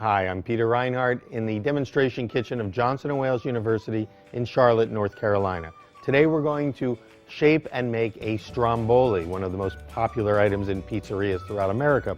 Hi, I'm Peter Reinhardt in the demonstration kitchen of Johnson & Wales University in Charlotte, North Carolina. Today we're going to shape and make a stromboli, one of the most popular items in pizzerias throughout America.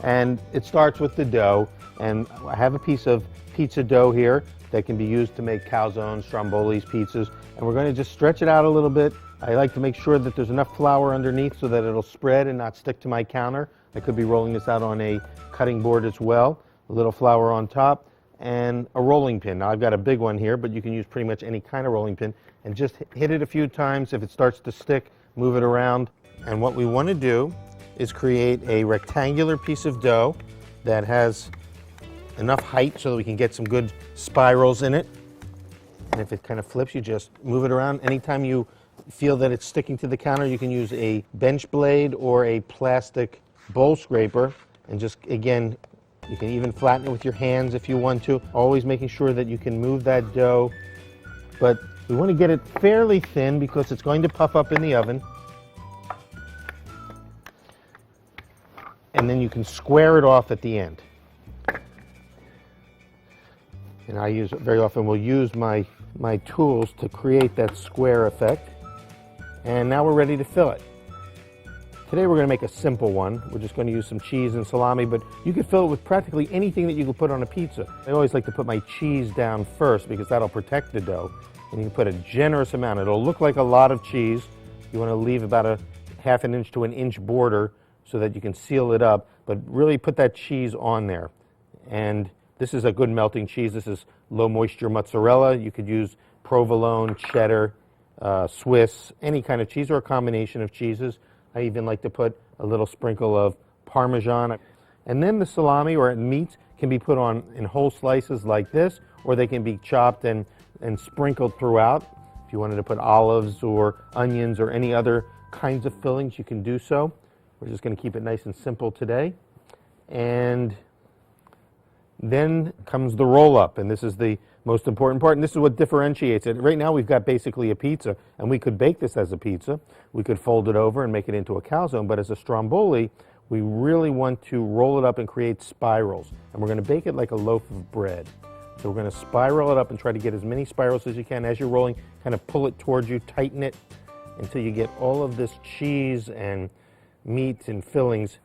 And it starts with the dough, and I have a piece of pizza dough here that can be used to make calzones, strombolis, pizzas, and we're going to just stretch it out a little bit. I like to make sure that there's enough flour underneath so that it'll spread and not stick to my counter. I could be rolling this out on a cutting board as well. A little flour on top and a rolling pin. Now I've got a big one here, but you can use pretty much any kind of rolling pin, and just hit it a few times. If it starts to stick, move it around. And what we want to do is create a rectangular piece of dough that has enough height so that we can get some good spirals in it. And if it kind of flips, you just move it around. Anytime you feel that it's sticking to the counter, you can use a bench blade or a plastic bowl scraper, and just, again, you can even flatten it with your hands if you want to, always making sure that you can move that dough. But we want to get it fairly thin because it's going to puff up in the oven. And then you can square it off at the end. And I very often will use my tools to create that square effect. And now we're ready to fill it. Today we're going to make a simple one. We're just going to use some cheese and salami, but you could fill it with practically anything that you could put on a pizza. I always like to put my cheese down first because that'll protect the dough. And you can put a generous amount. It'll look like a lot of cheese. You want to leave about a ½ an inch to an inch border so that you can seal it up, but really put that cheese on there. And this is a good melting cheese. This is low moisture mozzarella. You could use provolone, cheddar, Swiss, any kind of cheese or a combination of cheeses. I even like to put a little sprinkle of Parmesan. And then the salami or meats can be put on in whole slices like this, or they can be chopped and sprinkled throughout. If you wanted to put olives or onions or any other kinds of fillings, you can do so. We're just going to keep it nice and simple today. And then comes the roll-up, and this is the most important part, and this is what differentiates it. Right now we've got basically a pizza, and we could bake this as a pizza. We could fold it over and make it into a calzone, but as a stromboli, we really want to roll it up and create spirals, and we're going to bake it like a loaf of bread. So we're going to spiral it up and try to get as many spirals as you can. As you're rolling, kind of pull it towards you, tighten it until you get all of this cheese and meat and fillings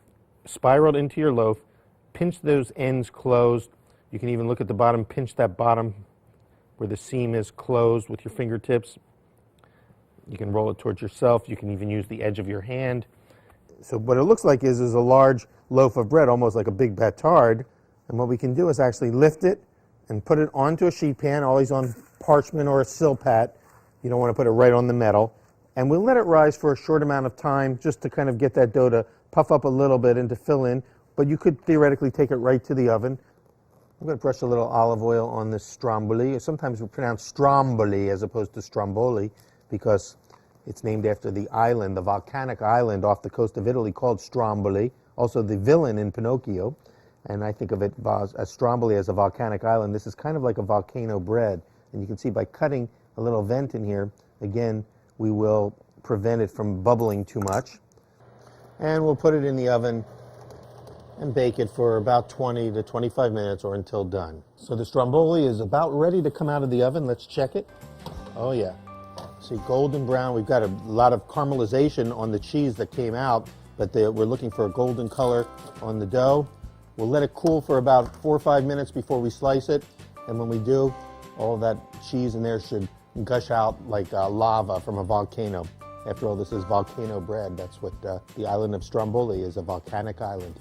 spiraled into your loaf. Pinch those ends closed. You can even look at the bottom, pinch that bottom where the seam is closed with your fingertips. You can roll it towards yourself. You can even use the edge of your hand. So what it looks like is a large loaf of bread, almost like a big batard. And what we can do is actually lift it and put it onto a sheet pan, always on parchment or a silpat. You don't want to put it right on the metal. And we'll let it rise for a short amount of time just to kind of get that dough to puff up a little bit and to fill in. But you could theoretically take it right to the oven. I'm going to brush a little olive oil on this stromboli. Sometimes we pronounce stromboli as opposed to stromboli because it's named after the island, the volcanic island off the coast of Italy called Stromboli, also the villain in Pinocchio. And I think of it as Stromboli as a volcanic island. This is kind of like a volcano bread. And you can see by cutting a little vent in here, again, we will prevent it from bubbling too much. And we'll put it in the oven and bake it for about 20 to 25 minutes or until done. So the stromboli is about ready to come out of the oven. Let's check it. Oh yeah, see, golden brown. We've got a lot of caramelization on the cheese that came out, but we're looking for a golden color on the dough. We'll let it cool for about 4 or 5 minutes before we slice it, and when we do, all that cheese in there should gush out like lava from a volcano. After all, this is volcano bread. That's what the island of Stromboli is, a volcanic island.